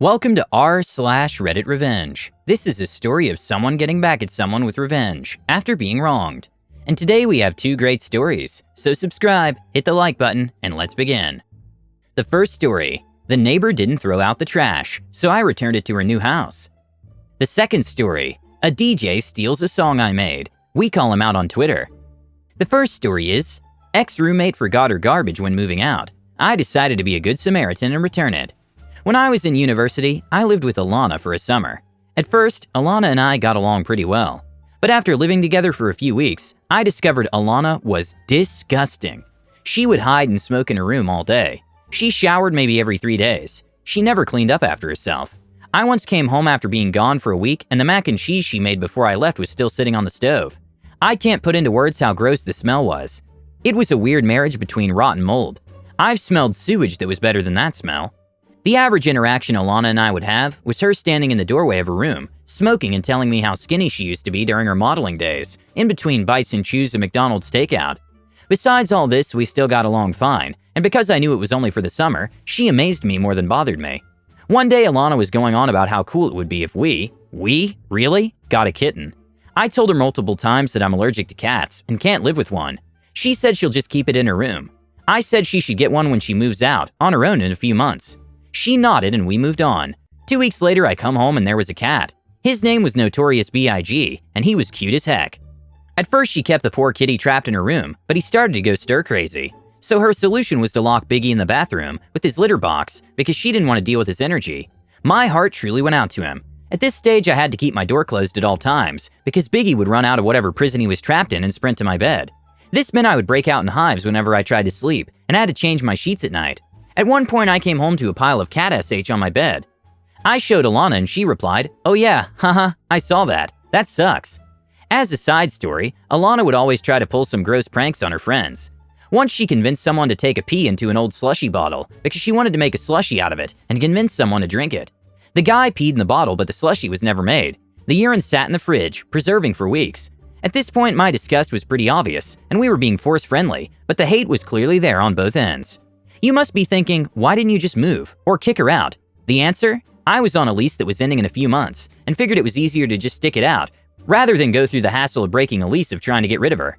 Welcome to r/RedditRevenge. This is a story of someone getting back at someone with revenge after being wronged. And today we have two great stories, so subscribe, hit the like button, and let's begin. The first story, the neighbor didn't throw out the trash, so I returned it to her new house. The second story, a DJ steals a song I made. We call him out on Twitter. The first story is, ex-roommate forgot her garbage when moving out. I decided to be a good Samaritan and return it. When I was in university, I lived with Alana for a summer. At first, Alana and I got along pretty well. But after living together for a few weeks, I discovered Alana was disgusting. She would hide and smoke in her room all day. She showered maybe every 3 days. She never cleaned up after herself. I once came home after being gone for a week and the mac and cheese she made before I left was still sitting on the stove. I can't put into words how gross the smell was. It was a weird marriage between rot and mold. I've smelled sewage that was better than that smell. The average interaction Alana and I would have was her standing in the doorway of her room, smoking and telling me how skinny she used to be during her modeling days, in between bites and chews of McDonald's takeout. Besides all this, we still got along fine, and because I knew it was only for the summer, she amazed me more than bothered me. One day Alana was going on about how cool it would be if we really, got a kitten. I told her multiple times that I'm allergic to cats and can't live with one. She said she'll just keep it in her room. I said she should get one when she moves out, on her own in a few months. She nodded and we moved on. 2 weeks later, I come home and there was a cat. His name was Notorious B.I.G., and he was cute as heck. At first, she kept the poor kitty trapped in her room, but he started to go stir-crazy. So her solution was to lock Biggie in the bathroom with his litter box because she didn't want to deal with his energy. My heart truly went out to him. At this stage, I had to keep my door closed at all times because Biggie would run out of whatever prison he was trapped in and sprint to my bed. This meant I would break out in hives whenever I tried to sleep and I had to change my sheets at night. At one point, I came home to a pile of cat SH on my bed. I showed Alana and she replied, "Oh yeah, haha, I saw that. That sucks." As a side story, Alana would always try to pull some gross pranks on her friends. Once she convinced someone to take a pee into an old slushy bottle because she wanted to make a slushy out of it and convince someone to drink it. The guy peed in the bottle, but the slushy was never made. The urine sat in the fridge, preserving for weeks. At this point, my disgust was pretty obvious, and we were being force-friendly, but the hate was clearly there on both ends. You must be thinking, why didn't you just move or kick her out? The answer? I was on a lease that was ending in a few months and figured it was easier to just stick it out rather than go through the hassle of breaking a lease of trying to get rid of her.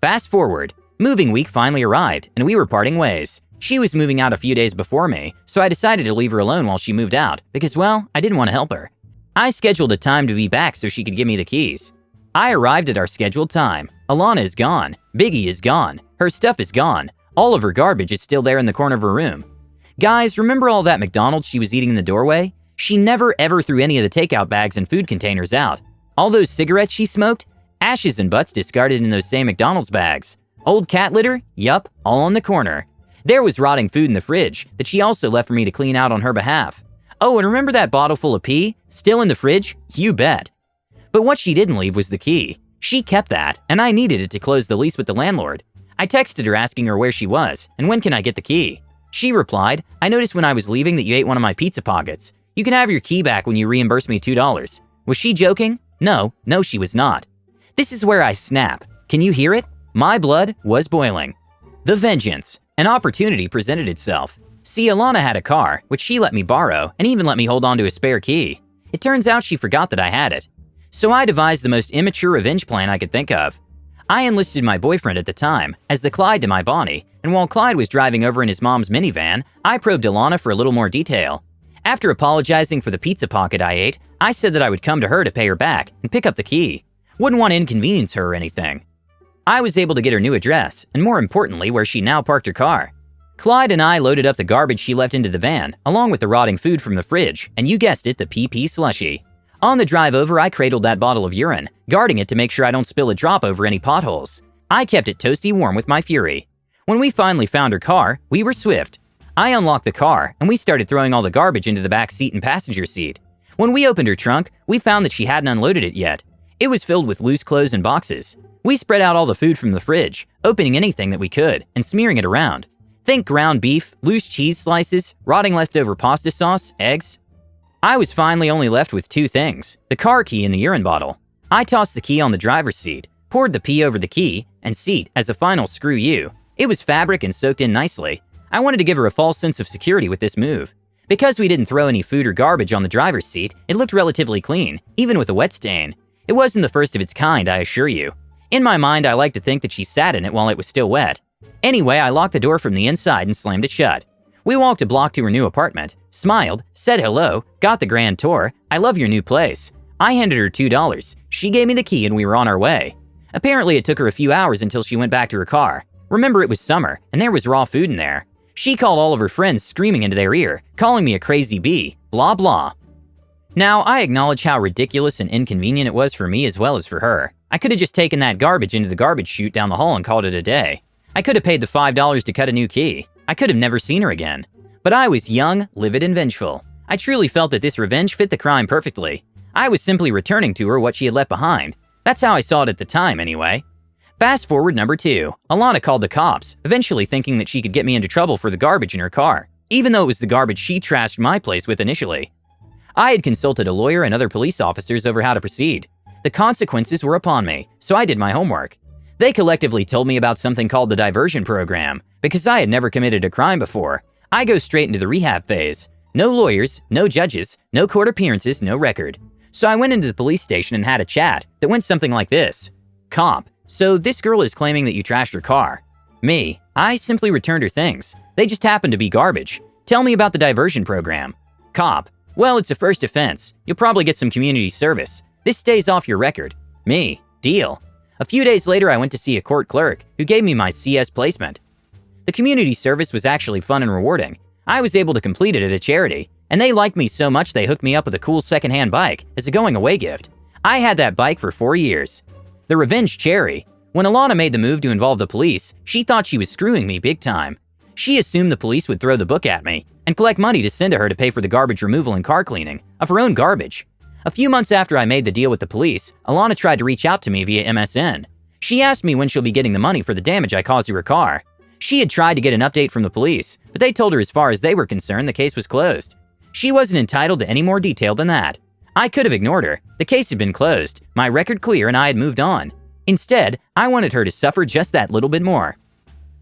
Fast forward, moving week finally arrived and we were parting ways. She was moving out a few days before me, so I decided to leave her alone while she moved out because, well, I didn't want to help her. I scheduled a time to be back so she could give me the keys. I arrived at our scheduled time. Alana is gone. Biggie is gone. Her stuff is gone. All of her garbage is still there in the corner of her room. Guys, remember all that McDonald's she was eating in the doorway? She never ever threw any of the takeout bags and food containers out. All those cigarettes she smoked? Ashes and butts discarded in those same McDonald's bags. Old cat litter? Yup, all in the corner. There was rotting food in the fridge that she also left for me to clean out on her behalf. Oh, and remember that bottle full of pee? Still in the fridge? You bet. But what she didn't leave was the key. She kept that, and I needed it to close the lease with the landlord. I texted her asking her where she was and when can I get the key. She replied, "I noticed when I was leaving that you ate one of my pizza pockets. You can have your key back when you reimburse me $2. Was she joking? No, she was not. This is where I snap. Can you hear it? My blood was boiling. The vengeance. An opportunity presented itself. See, Alana had a car, which she let me borrow and even let me hold on to a spare key. It turns out she forgot that I had it. So I devised the most immature revenge plan I could think of. I enlisted my boyfriend at the time as the Clyde to my Bonnie, and while Clyde was driving over in his mom's minivan, I probed Alana for a little more detail. After apologizing for the pizza pocket I ate, I said that I would come to her to pay her back and pick up the key. Wouldn't want to inconvenience her or anything. I was able to get her new address, and more importantly, where she now parked her car. Clyde and I loaded up the garbage she left into the van, along with the rotting food from the fridge, and you guessed it, the PP slushy. On the drive over, I cradled that bottle of urine, guarding it to make sure I don't spill a drop over any potholes. I kept it toasty warm with my fury. When we finally found her car, we were swift. I unlocked the car, and we started throwing all the garbage into the back seat and passenger seat. When we opened her trunk, we found that she hadn't unloaded it yet. It was filled with loose clothes and boxes. We spread out all the food from the fridge, opening anything that we could, and smearing it around. Think ground beef, loose cheese slices, rotting leftover pasta sauce, eggs. I was finally only left with two things, the car key and the urine bottle. I tossed the key on the driver's seat, poured the pee over the key and seat as a final screw you. It was fabric and soaked in nicely. I wanted to give her a false sense of security with this move. Because we didn't throw any food or garbage on the driver's seat, it looked relatively clean, even with a wet stain. It wasn't the first of its kind, I assure you. In my mind, I like to think that she sat in it while it was still wet. Anyway, I locked the door from the inside and slammed it shut. We walked a block to her new apartment, smiled, said hello, got the grand tour. I love your new place. I handed her $2. She gave me the key and we were on our way. Apparently, it took her a few hours until she went back to her car. Remember, it was summer, and there was raw food in there. She called all of her friends screaming into their ear, calling me a crazy bee, blah blah. Now, I acknowledge how ridiculous and inconvenient it was for me as well as for her. I could have just taken that garbage into the garbage chute down the hall and called it a day. I could have paid the $5 to cut a new key. I could have never seen her again. But I was young, livid, and vengeful. I truly felt that this revenge fit the crime perfectly. I was simply returning to her what she had left behind. That's how I saw it at the time, anyway. Fast forward number 2. Alana called the cops, eventually thinking that she could get me into trouble for the garbage in her car, even though it was the garbage she trashed my place with initially. I had consulted a lawyer and other police officers over how to proceed. The consequences were upon me, so I did my homework. They collectively told me about something called the diversion program. Because I had never committed a crime before, I go straight into the rehab phase. No lawyers, no judges, no court appearances, no record. So I went into the police station and had a chat that went something like this. Cop, so this girl is claiming that you trashed her car. Me, I simply returned her things. They just happened to be garbage. Tell me about the diversion program. Cop, well, it's a first offense. You'll probably get some community service. This stays off your record. Me, deal. A few days later, I went to see a court clerk who gave me my CS placement. The community service was actually fun and rewarding. I was able to complete it at a charity, and they liked me so much they hooked me up with a cool secondhand bike as a going-away gift. I had that bike for 4 years. The revenge cherry. When Alana made the move to involve the police, she thought she was screwing me big time. She assumed the police would throw the book at me and collect money to send to her to pay for the garbage removal and car cleaning of her own garbage. A few months after I made the deal with the police, Alana tried to reach out to me via MSN. She asked me when she'll be getting the money for the damage I caused to her car. She had tried to get an update from the police, but they told her as far as they were concerned, the case was closed. She wasn't entitled to any more detail than that. I could have ignored her. The case had been closed, my record clear, and I had moved on. Instead, I wanted her to suffer just that little bit more.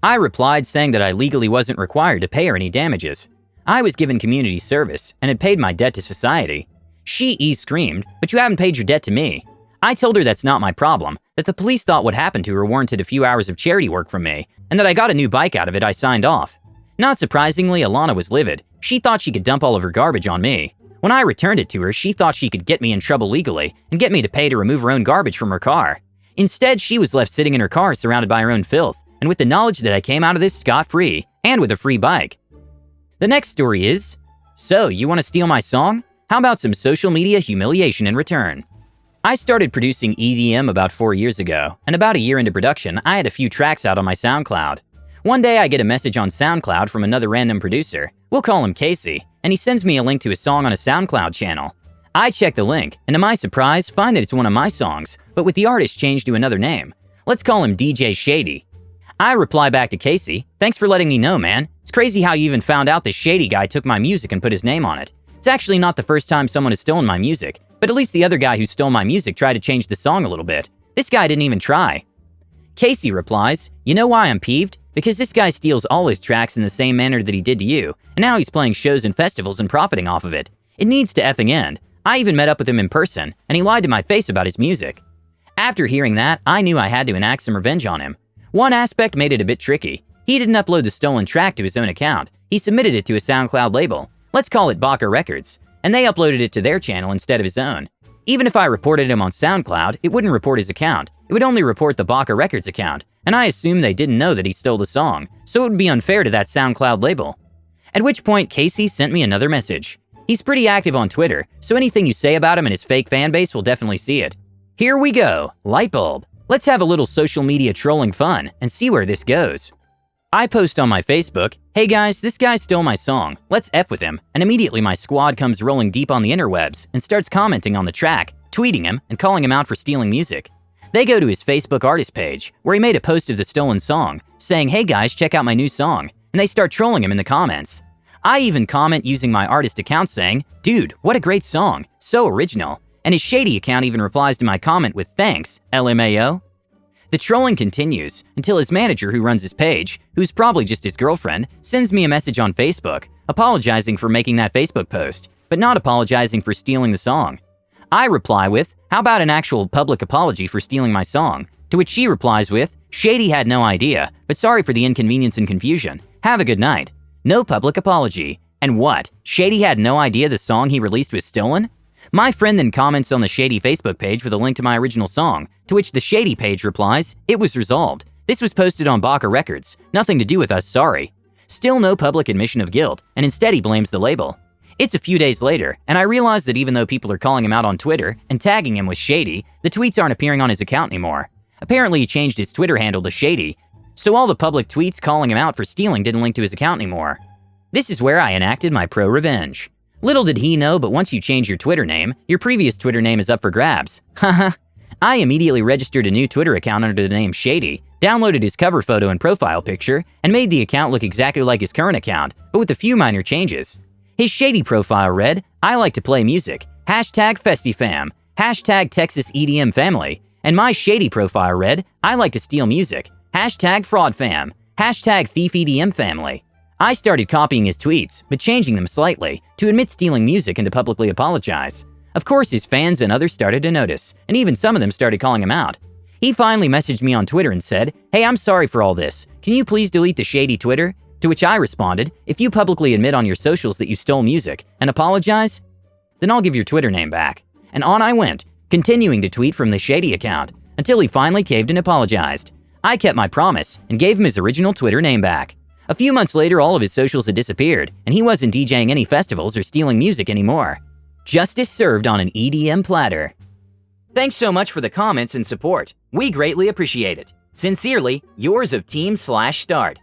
I replied saying that I legally wasn't required to pay her any damages. I was given community service and had paid my debt to society. She screamed, but you haven't paid your debt to me. I told her that's not my problem, that the police thought what happened to her warranted a few hours of charity work from me, and that I got a new bike out of it I signed off. Not surprisingly, Alana was livid. She thought she could dump all of her garbage on me. When I returned it to her, she thought she could get me in trouble legally and get me to pay to remove her own garbage from her car. Instead, she was left sitting in her car surrounded by her own filth, and with the knowledge that I came out of this scot-free, and with a free bike. The next story is, so you want to steal my song? How about some social media humiliation in return? I started producing EDM about 4 years ago, and about a year into production, I had a few tracks out on my SoundCloud. One day I get a message on SoundCloud from another random producer, we'll call him Casey, and he sends me a link to a song on a SoundCloud channel. I check the link, and to my surprise, find that it's one of my songs, but with the artist changed to another name. Let's call him DJ Shady. I reply back to Casey, thanks for letting me know, man. It's crazy how you even found out this Shady guy took my music and put his name on it. It's actually not the first time someone has stolen my music, but at least the other guy who stole my music tried to change the song a little bit. This guy didn't even try. Casey replies, you know why I'm peeved? Because this guy steals all his tracks in the same manner that he did to you, and now he's playing shows and festivals and profiting off of it. It needs to effing end. I even met up with him in person, and he lied to my face about his music. After hearing that, I knew I had to enact some revenge on him. One aspect made it a bit tricky. He didn't upload the stolen track to his own account. He submitted it to a SoundCloud label. Let's call it Baka Records, and they uploaded it to their channel instead of his own. Even if I reported him on SoundCloud, it wouldn't report his account. It would only report the Baka Records account, and I assumed they didn't know that he stole the song, so it would be unfair to that SoundCloud label. At which point, Casey sent me another message. He's pretty active on Twitter, so anything you say about him and his fake fan base will definitely see it. Here we go, lightbulb. Let's have a little social media trolling fun and see where this goes. I post on my Facebook, hey guys, this guy stole my song, let's F with him, and immediately my squad comes rolling deep on the interwebs and starts commenting on the track, tweeting him, and calling him out for stealing music. They go to his Facebook artist page, where he made a post of the stolen song, saying, hey guys, check out my new song, and they start trolling him in the comments. I even comment using my artist account saying, dude, what a great song, so original, and his Shady account even replies to my comment with thanks, LMAO. The trolling continues until his manager who runs his page, who's probably just his girlfriend, sends me a message on Facebook, apologizing for making that Facebook post, but not apologizing for stealing the song. I reply with, "How about an actual public apology for stealing my song?" To which she replies with, "Shady had no idea, but sorry for the inconvenience and confusion. Have a good night." No public apology. And what? Shady had no idea the song he released was stolen? My friend then comments on the Shady Facebook page with a link to my original song, to which the Shady page replies, "It was resolved. This was posted on Baka Records. Nothing to do with us, sorry." Still no public admission of guilt, and instead he blames the label. It's a few days later, and I realize that even though people are calling him out on Twitter and tagging him with Shady, the tweets aren't appearing on his account anymore. Apparently he changed his Twitter handle to Shady, so all the public tweets calling him out for stealing didn't link to his account anymore. This is where I enacted my ProRevenge. Little did he know, but once you change your Twitter name, your previous Twitter name is up for grabs. Haha. I immediately registered a new Twitter account under the name Shady, downloaded his cover photo and profile picture, and made the account look exactly like his current account, but with a few minor changes. His Shady profile read, "I like to play music, #FestiFam, #Texas EDM family," and my Shady profile read, "I like to steal music, #FraudFam, #ThiefEDM family." I started copying his tweets, but changing them slightly, to admit stealing music and to publicly apologize. Of course, his fans and others started to notice, and even some of them started calling him out. He finally messaged me on Twitter and said, "Hey, I'm sorry for all this. Can you please delete the Shady Twitter?" To which I responded, "If you publicly admit on your socials that you stole music and apologize, then I'll give your Twitter name back." And on I went, continuing to tweet from the Shady account, until he finally caved and apologized. I kept my promise and gave him his original Twitter name back. A few months later, all of his socials had disappeared, and he wasn't DJing any festivals or stealing music anymore. Justice served on an EDM platter. Thanks so much for the comments and support. We greatly appreciate it. Sincerely, yours of Team/Start.